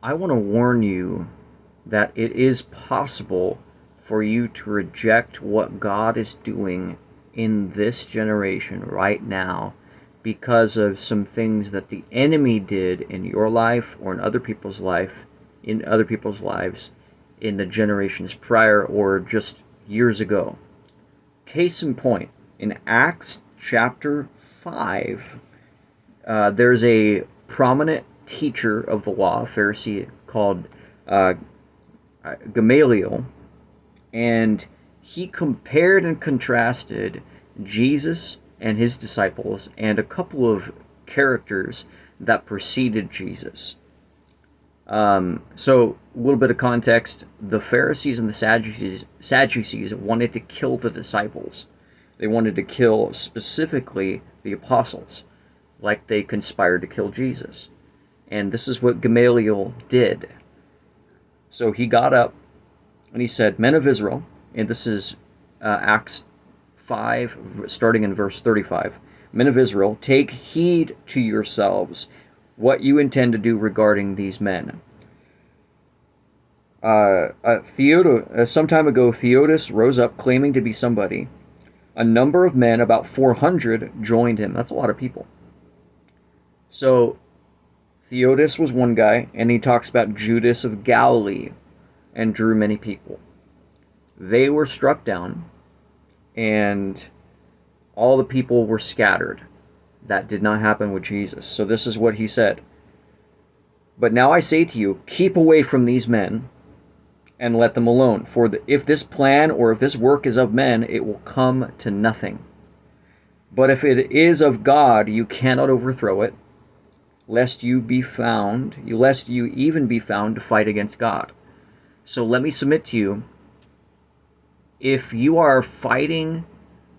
I want to warn you that it is possible for you to reject what God is doing in this generation right now because of some things that the enemy did in your life or in other people's lives in the generations prior or just years ago. Case in point, in Acts chapter 5, there's a prominent teacher of the law, a Pharisee called uh, Gamaliel, and he compared and contrasted Jesus and his disciples and a couple of characters that preceded Jesus. So, a little bit of context. The Pharisees and the Sadducees wanted to kill the disciples. They wanted to kill specifically the apostles, like they conspired to kill Jesus. And this is what Gamaliel did. So he got up and he said, "Men of Israel," and this is Acts 5, starting in verse 35. "Men of Israel, take heed to yourselves what you intend to do regarding these men. Some time ago, Theodotus rose up claiming to be somebody. A number of men, about 400, joined him." That's a lot of people. So Theodotus was one guy, and he talks about Judas of Galilee and drew many people. They were struck down, and all the people were scattered. That did not happen with Jesus. So this is what he said. "But now I say to you, keep away from these men and let them alone. For if this plan or if this work is of men, it will come to nothing. But if it is of God, you cannot overthrow it, lest you even be found to fight against God." So let me submit to you, if you are fighting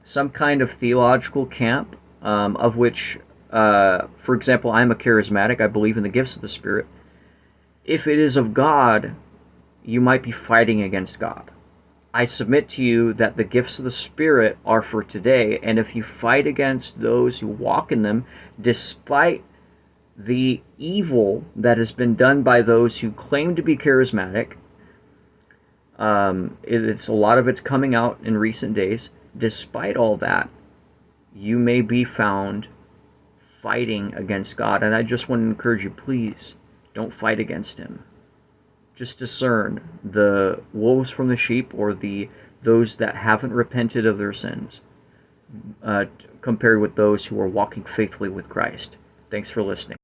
some kind of theological camp, of which, for example, I'm a charismatic, I believe in the gifts of the Spirit, if it is of God, you might be fighting against God. I submit to you that the gifts of the Spirit are for today, and if you fight against those who walk in them, despite the evil that has been done by those who claim to be charismatic, it's a lot of it's coming out in recent days. Despite all that, you may be found fighting against God. And I just want to encourage you, please don't fight against him. Just discern the wolves from the sheep, or those that haven't repented of their sins, compared with those who are walking faithfully with Christ. Thanks for listening.